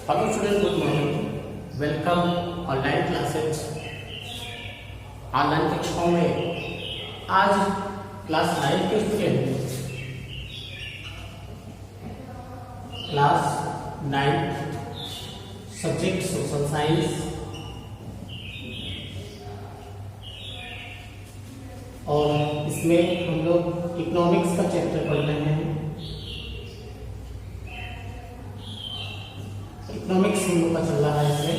Hello student, good morning. Welcome online classes. Online कक्षाओं में आज क्लास 9 के student class 9 subject social science और इसमें हम लोग इकोनॉमिक्स का चैप्टर पढ़ रहे हैं। इकोनॉमिक्स हम लोग का चल रहा है इसमें,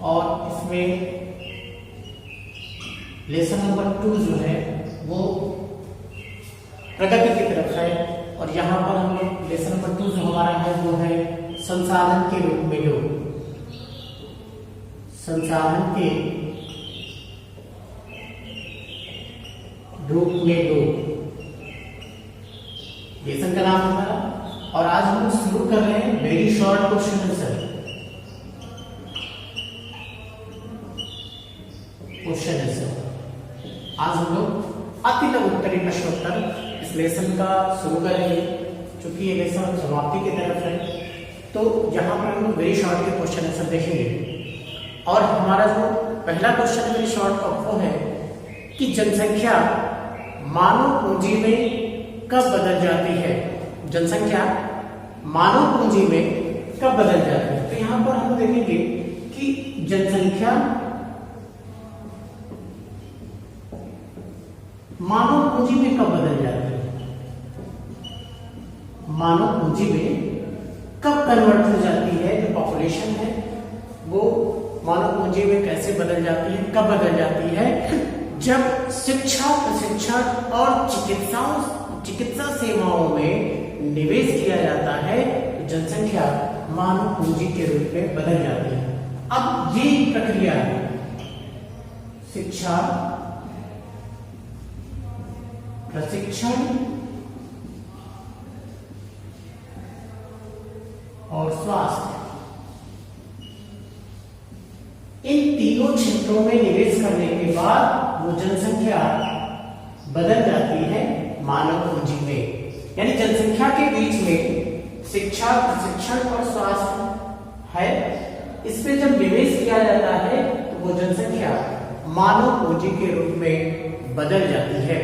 और इसमें लेसन नंबर 2 जो है वो प्रगति की तरफ है। और यहाँ पर हम लोग लेसन नंबर 2 जो हमारा है वो है संसाधन के रूप में लो। संसाधन के रूप में लो लेसन का नाम हमारा। और आज हम लोग शुरू कर रहे हैं very short question answer. Question answer आज हम लोग अति लघु उत्तरीय प्रश्नोत्तर इस लेसन का शुरू करेंगे, क्योंकि ये लेसन समाप्ति की तरफ है। तो यहाँ पर हम लोग वेरी शॉर्ट के क्वेश्चन आंसर देखेंगे। और हमारा जो पहला क्वेश्चन वेरी शॉर्ट का वो है कि जनसंख्या मानव पूंजी में कब बदल जाती है। जनसंख्या मानव पूंजी में कब बदल जाती है। तो यहाँ पर हम देखेंगे कि जनसंख्या मानव पूंजी में कब बदल जाती है। मानव पूंजी में कब कन्वर्ट हो जाती है। जो पॉपुलेशन है वो मानव पूंजी में कैसे बदल जाती है, कब बदल जाती है। जब शिक्षा, प्रशिक्षण और चिकित्सा सेवाओं में निवेश किया जाता है तो जनसंख्या मानव पूंजी के रूप में बदल जाती है। अब ये प्रक्रिया है शिक्षा, प्रशिक्षण और स्वास्थ्य, इन तीनों क्षेत्रों में निवेश करने के बाद वो जनसंख्या बदल जाती है मानव पूंजी में। यानी जनसंख्या के बीच में शिक्षा, प्रशिक्षण और स्वास्थ्य है, इस पे जब निवेश किया जाता है तो वो जनसंख्या मानव पूंजी के रूप में बदल जाती है।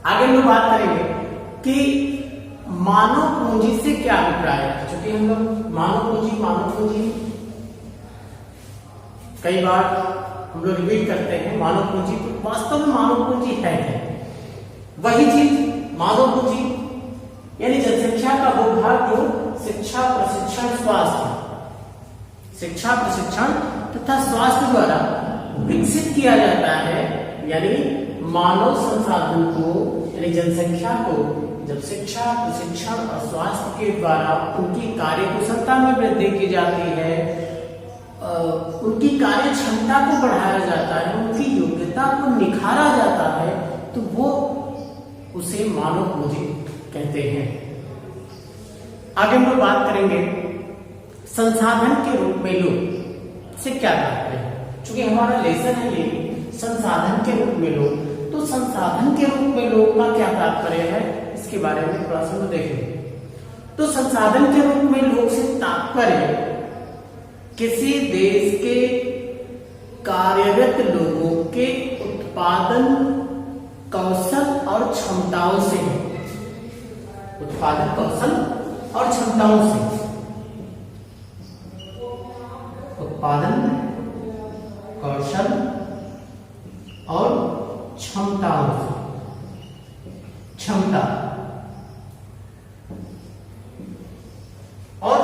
आगे हम लोग बात करेंगे कि मानव पूंजी से क्या अभिप्राय है। क्योंकि हम लोग मानव पूंजी कई बार हम लोग रिपीट करते हैं मानव पूंजी, तो वास्तव में मानव पूंजी है वही चीज मानव पूंजी, यानी जनसंख्या का वो भाग जो शिक्षा, प्रशिक्षण, स्वास्थ्य, शिक्षा, प्रशिक्षण तथा स्वास्थ्य द्वारा विकसित किया जाता है। यानी मानव संसाधन को, यानी जनसंख्या को जब शिक्षा, प्रशिक्षण और स्वास्थ्य के द्वारा उनकी कार्यकुशलता में वृद्धि की जाती है, उनकी कार्य क्षमता को बढ़ाया जाता है, उनकी योग्यता को निखारा जाता है, तो वो उसे मानव पूंजी कहते हैं। आगे हम लोग बात करेंगे संसाधन के रूप में लो से क्या कहते हैं। चूंकि हमारा लेसन है ये संसाधन के रूप में लो, तो संसाधन के रूप में लो का क्या तात्पर्य है, इसके बारे में थोड़ा सा देखेंगे। तो संसाधन के रूप में लो से तात्पर्य किसी देश के कार्यरत लोगों के उत्पादन कौशल और क्षमताओं से, उत्पादन कौशल और क्षमताओं से, उत्पादन कौशल और क्षमताओं से, क्षमता, और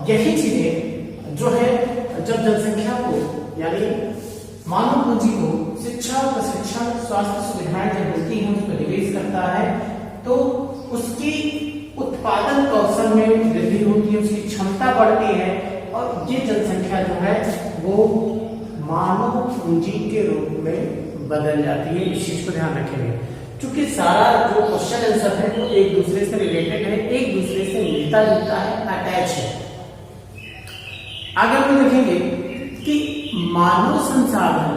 यही चीजें जो है जब जनसंख्या को, यानी मानव पूंजी को शिक्षा, प्रशिक्षण, स्वास्थ्य सुविधाएं जब मिलती हैं, उस पर निवेश करता है, तो उसकी उत्पादन कौशल में वृद्धि होती है, उसकी क्षमता बढ़ती है, और ये जनसंख्या जो है वो मानव पूंजी के रूप में बदल जाती है। इस चीज को ध्यान रखेंगे, क्योंकि सारा जो क्वेश्चन आंसर है वो एक दूसरे से रिलेटेड है, एक दूसरे से मिलता जुलता है, अटैच है। आगे हम देखेंगे कि मानव संसाधन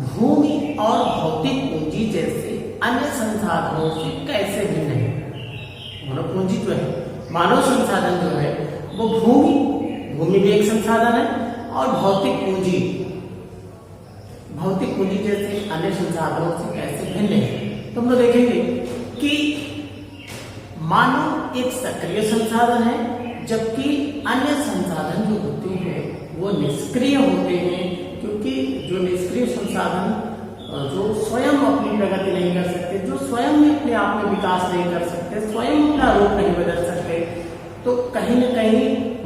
भूमि और भौतिक पूंजी जैसे अन्य संसाधनों से कैसे भिन्न है। मानव पूंजी जो है, मानव संसाधन जो है वो भूमि भूमि भी एक संसाधन है, और भौतिक पूंजी जैसे अन्य संसाधनों से कैसे भिन्न है। तो हम लोग देखेंगे कि मानव एक सक्रिय संसाधन है, जबकि अन्य संसाधन जो होते हैं वो निष्क्रिय होते हैं, क्योंकि जो निष्क्रिय संसाधन जो स्वयं अपनी प्रगति नहीं कर सकते, जो स्वयं में अपने आप में विकास नहीं कर सकते, स्वयं अपना रूप नहीं बदल सकते, तो कहीं न कहीं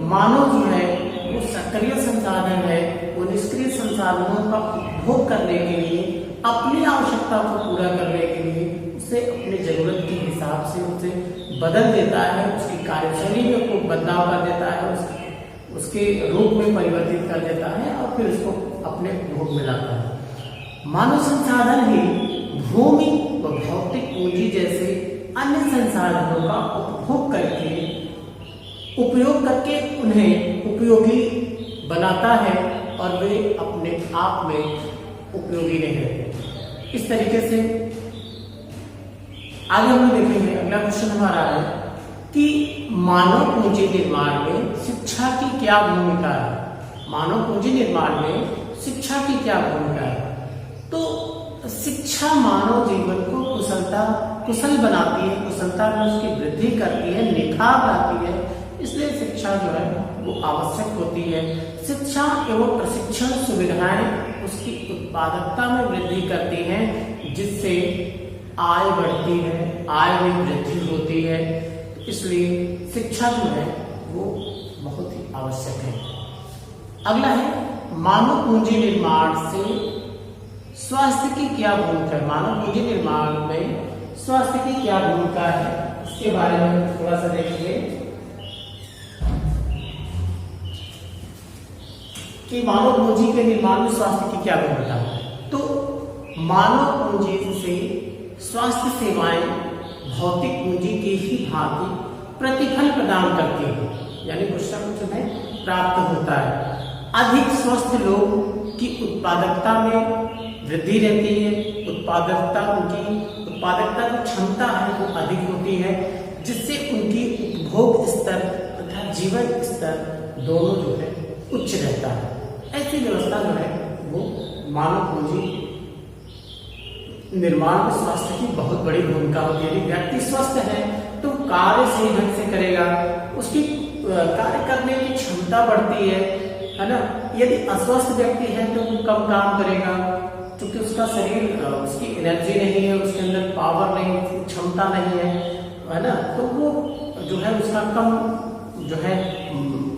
मानव जो है वो सक्रिय संसाधन है, वो निष्क्रिय संसाधनों का उपभोग करने के लिए, अपनी आवश्यकता को पूरा करने के लिए उसे अपनी जरूरत के हिसाब से उसे बदल देता है, उसकी कार्यशैली में को बदलाव कर देता है, उसके रूप में परिवर्तित कर देता है और फिर उसको अपने उपभोग में लाता है। मानव संसाधन ही भूमि व भौतिक पूंजी जैसे अन्य संसाधनों का उपयोग करके उन्हें उपयोगी बनाता है और वे अपने आप में उपयोगी नहीं रहते। इस तरीके से आगे हम देखेंगे, अगला क्वेश्चन हमारा है कि मानव पूंजी निर्माण में शिक्षा की क्या भूमिका है। मानव पूंजी निर्माण में शिक्षा की क्या भूमिका है? तो शिक्षा मानव जीवन को कुशल बनाती है, कुशलता में उसकी वृद्धि करती है, निखार लाती है, इसलिए शिक्षा जो है वो आवश्यक होती है। शिक्षा एवं प्रशिक्षण सुविधाएं उसकी उत्पादकता में वृद्धि करती हैं, जिससे आय बढ़ती है, आय में वृद्धि होती है, इसलिए शिक्षा जो है वो बहुत ही आवश्यक है। अगला है मानव पूंजी निर्माण से स्वास्थ्य की क्या भूमिका है। मानव पूंजी निर्माण में स्वास्थ्य की क्या भूमिका है, इसके बारे में थोड़ा सा देखेंगे कि मानव पूंजी के निर्माण में स्वास्थ्य की क्या भूमिका है। तो मानव पूंजी से स्वास्थ्य सेवाएं भौतिक पूंजी की ही भांति प्रतिफल प्रदान करती है, यानी कुछ ना कुछ उन्हें प्राप्त होता है। अधिक स्वस्थ लोग की उत्पादकता में वृद्धि रहती है, उनकी उत्पादकता की क्षमता है वो अधिक होती है, जिससे उनकी उपभोग स्तर तथा जीवन स्तर दोनों जो है उच्च रहता है। ऐसी व्यवस्था जो है वो मानव पूंजी निर्माण में स्वास्थ्य की बहुत बड़ी भूमिका होती है। यदि व्यक्ति स्वस्थ है तो कार्य सही ढंग से करेगा, उसकी कार्य करने की क्षमता बढ़ती है ना। यदि अस्वस्थ व्यक्ति है तो वो कम काम करेगा, क्योंकि उसका शरीर, उसकी एनर्जी नहीं है, उसके अंदर पावर नहीं, क्षमता नहीं है ना, तो वो जो है उसका कम जो है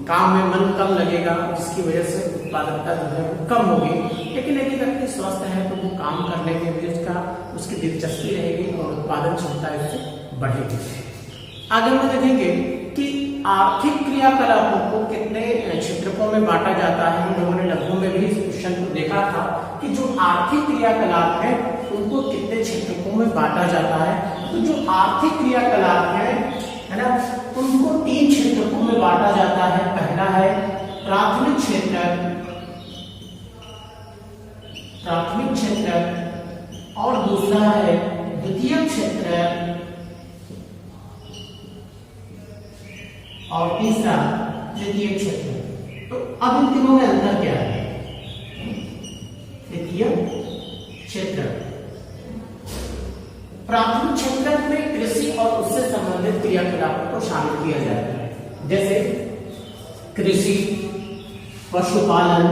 काम में मन कम लगेगा, जिसकी वजह से उत्पादकता जो है वो कम होगी। लेकिन यदि व्यक्ति स्वस्थ है तो वो काम करने में भी उसकी दिलचस्पी रहेगी और उत्पादन क्षमता इससे बढ़ेगी। आगे हम देखेंगे कि आर्थिक क्रियाकलापों को कितने क्षेत्रकों में बांटा जाता है। हम लोगों ने लघु में भी इस क्वेश्चन को देखा था कि जो आर्थिक क्रियाकलाप है उनको कितने क्षेत्रकों में बांटा जाता है। तो जो आर्थिक क्रियाकलाप है ना, उनको 3 क्षेत्रकों में बांटा जाता है। पहला है प्राथमिक क्षेत्र और दूसरा है द्वितीय क्षेत्र और तीसरा तृतीय क्षेत्र। तो अब इन तीनों में अंतर क्या है? द्वितीय क्षेत्र, प्राथमिक क्षेत्र में कृषि और उससे संबंधित क्रियाकलापों को शामिल किया जाता है, जैसे कृषि, पशुपालन,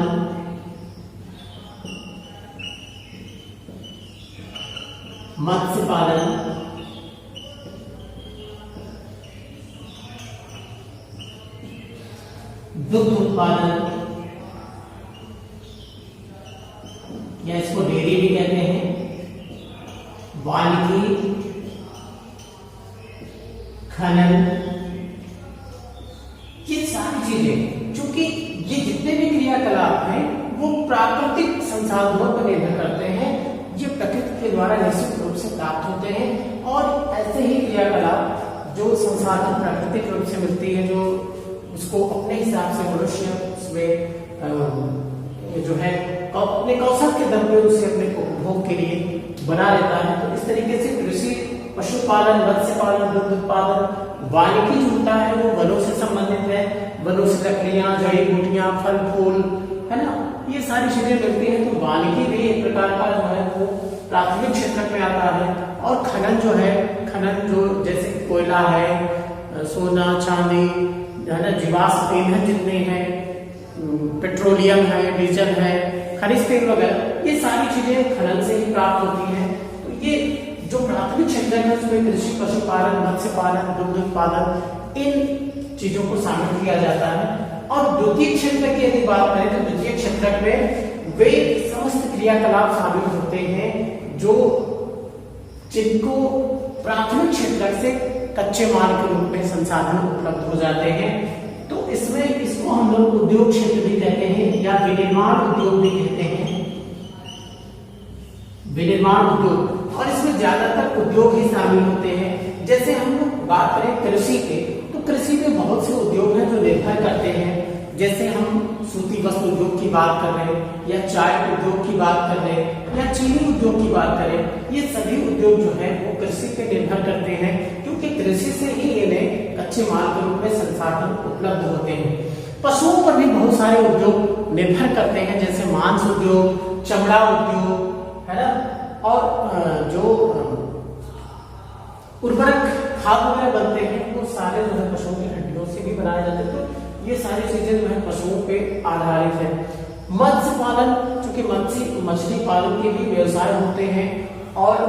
मत्स्य पालन, दुग्ध उत्पादन या इसको डेयरी भी कहते हैं, वानिकी, खनन, ये सारी चीजें, चूंकि ये जितने भी क्रियाकलाप हैं वो प्राकृतिक संसाधनों पर निर्भर करते हैं, ये प्रकृति के द्वारा निश्चित रूप से प्राप्त होते हैं। और ऐसे ही क्रियाकलाप जो संसाधन प्राकृतिक रूप से मिलती है, जो उसको अपने हिसाब से मनुष्य उसमें जो है अपने कौशल के दम पे उसे अपने उपभोग के लिए बना लेता है। तो इस तरीके से कृषि, पशुपालन, मत्स्य पालन, दुग्ध उत्पादन, वानिकी जो होता है वो वनों से संबंधित है, वनों से लकड़ियां, जड़ी बूटियां, फल फूल, है ना, ये सारी चीजें मिलती हैं। तो वानिकी भी एक प्रकार का जो है वो प्राथमिक क्षेत्र में आता है। और खनन जो है, खनन जो जैसे कोयला है, सोना चांदी, है ना, जीवाश्म ईंधन जितने हैं, पेट्रोलियम है, डीजल है, खनिज तेल वगैरह, ये सारी चीजें खनन से ही प्राप्त होती हैं। तो ये जो प्राथमिक क्षेत्र है उसमें कृषि, पशुपालन, मत्स्य पालन, दुग्ध उत्पादन, इन चीजों को शामिल किया जाता है। और द्वितीय क्षेत्र की यदि बात करें तो द्वितीय क्षेत्र में वे समस्त क्रियाकलाप शामिल होते हैं जो जिनको प्राथमिक क्षेत्र से कच्चे माल के रूप में संसाधन उपलब्ध हो जाते हैं। तो इसमें इसको हम लोग उद्योग क्षेत्र भी कहते हैं या विनिर्माण उद्योग भी कहते हैं, विनिर्माण उद्योग। और इसमें ज्यादातर उद्योग ही शामिल होते हैं। जैसे हम लोग बात करें कृषि के, तो कृषि में बहुत से उद्योग हैं जो निर्भर करते हैं। जैसे हम सूती वस्त्र उद्योग की बात कर रहे हैं, या चाय उद्योग की बात कर रहे हैं, या चीनी उद्योग की बात करें, ये सभी उद्योग जो है वो कृषि पे निर्भर करते हैं, क्योंकि कृषि से ही इन्हें कच्चे माल के रूप में संसाधन उपलब्ध होते हैं। पशुओं पर भी बहुत सारे उद्योग निर्भर करते हैं, जैसे मांस उद्योग, चमड़ा उद्योग, है ना, और जो उर्वरक खाद वगैरह बनते हैं वो सारे जो है पशुओं की हड्डियों से भी बनाए जाते हैं। तो ये सारी चीजें जो है पशुओं पे आधारित है। मत्स्य पालन, चूंकि मछली पालन के भी व्यवसाय होते हैं और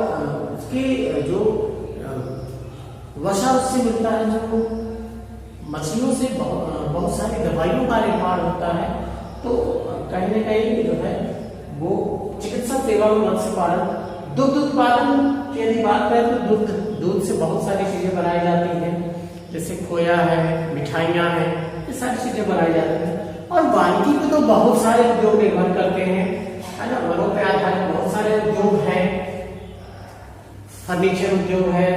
उसकी जो वसा उससे मिलता है, जो मछलियों से बहुत सारी दवाइयों का निर्माण होता है। तो कहीं ना कहीं जो है वो चिकित्सा सेवा में मत्स्य पालन। दुग्ध उत्पादन की यदि बात करें तो दूध से बहुत सारी चीजें बनाई जाती हैं, जैसे खोया है, मिठाइयां हैं, ये सारी चीजें बनाई जाती हैं। और वानिकी पे तो बहुत सारे उद्योग निर्भर करते हैं, है ना, वनों पे आधारित बहुत सारे उद्योग हैं। फर्नीचर उद्योग है,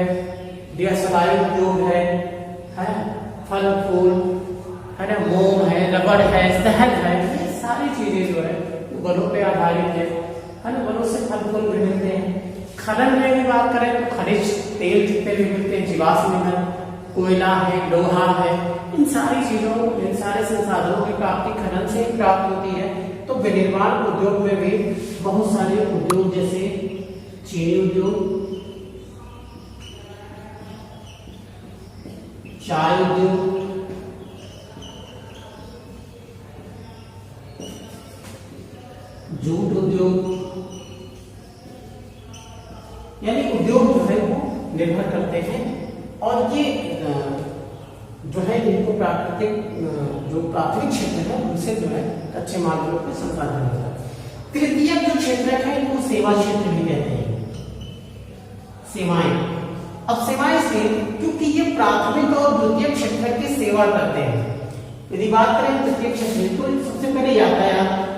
DSLI उद्योग है, फल फूल, है ना, मोम है, रबड़ है, शहद है, ये सारी चीजें जो है वनों पे आधारित है ना, वनों से फल फूल भी मिलते हैं। खनन में भी बात करें तो खनिज तेल जितने भी मिलते हैं, जीवाश्म ईंधन, कोयला है, लोहा है, इन सारी चीजों, इन सारे संसाधनों की प्राप्ति खनन से ही प्राप्त होती है। तो विनिर्माण उद्योग में भी बहुत सारे उद्योग, जैसे चीनी उद्योग, चाय उद्योग, जूट उद्योग, यानी उद्योग जो है वो निर्भर करते हैं। और ये जो है इनको प्राकृतिक जो प्राथमिक क्षेत्र है उनसे जो है कच्चे माल के रूप में संसाधन होता है। तृतीय जो क्षेत्र है इनको सेवा क्षेत्र भी कहते हैं, सेवाएं। अब सेवाएं से, क्योंकि ये प्राथमिक और द्वितीय क्षेत्र की सेवा करते हैं। यदि बात करें तृतीय क्षेत्र तो सबसे पहले यातायात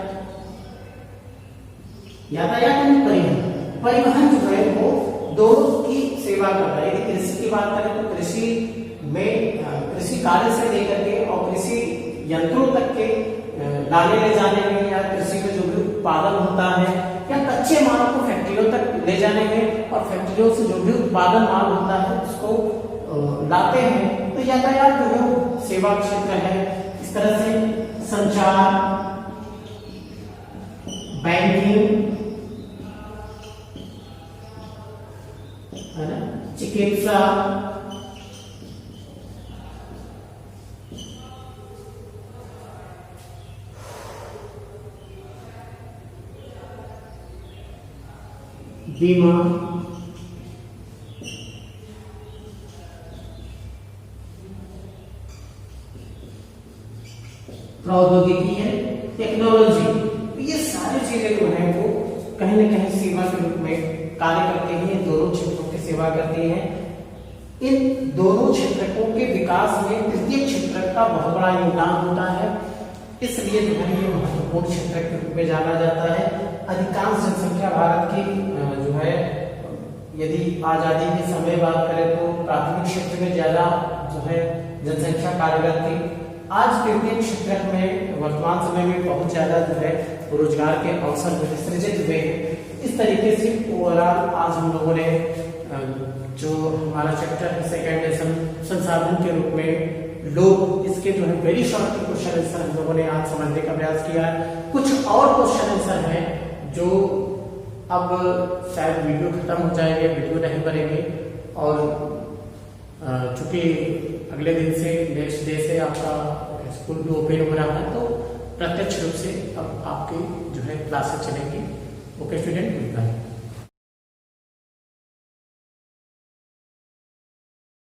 परिवहन जो है वो दोनों की सेवा करता है। यदि कृषि की बात करें तो कृषि में कृषि कार्य से लेकर के और कृषि यंत्रों तक के लाने ले जाने में, या कृषि में जो भी उत्पादन होता है, या कच्चे माल को फैक्ट्रियों तक ले जाने में, और फैक्ट्रियों से जो भी उत्पादन माल होता है उसको लाते हैं, तो यातायात जो है वो सेवा क्षेत्र है। इस तरह से संचार, बैंकिंग, है ना, चिकित्सा, बीमा, प्रौद्योगिकी है, टेक्नोलॉजी, ये सारी चीजें जो है वो कहीं ना कहीं सेवा के रूप में कार्य करते हैं। दोनों क्षेत्रों की सेवा करती हैं। इन दोनों क्षेत्रों के विकास में तृतीय क्षेत्र का बहुत बड़ा योगदान होता है, इसलिए जो है ये महत्वपूर्ण क्षेत्र के रूप में जाना जाता है। अधिकांश जनसंख्या भारत की जो है, यदि आजादी के समय बात करें तो प्राथमिक क्षेत्र में ज्यादा जो है जनसंख्या कार्यरत थी। आज तृतीय क्षेत्र में वर्तमान समय में बहुत ज्यादा जो है रोजगार के अवसर जो है सृजित हुए हैं। इस तरीके से ओवरऑल आज हम लोगों ने जो हमारा चैप्टर है सेकेंड लेसन संसाधन के रूप में लोग इसके जो है वेरी शॉर्ट क्वेश्चन आंसर हम लोगों ने आज समझने का प्रयास किया है। कुछ और क्वेश्चन आंसर हैं जो अब शायद वीडियो खत्म हो जाएंगे, वीडियो नहीं बनेंगे, और चूंकि अगले दिन से नेक्स्ट डे से आपका स्कूल भी ओपन हो रहा है, तो प्रत्यक्ष रूप से अब आपकी जो है क्लासेस चलेंगी। Okay student, good bye.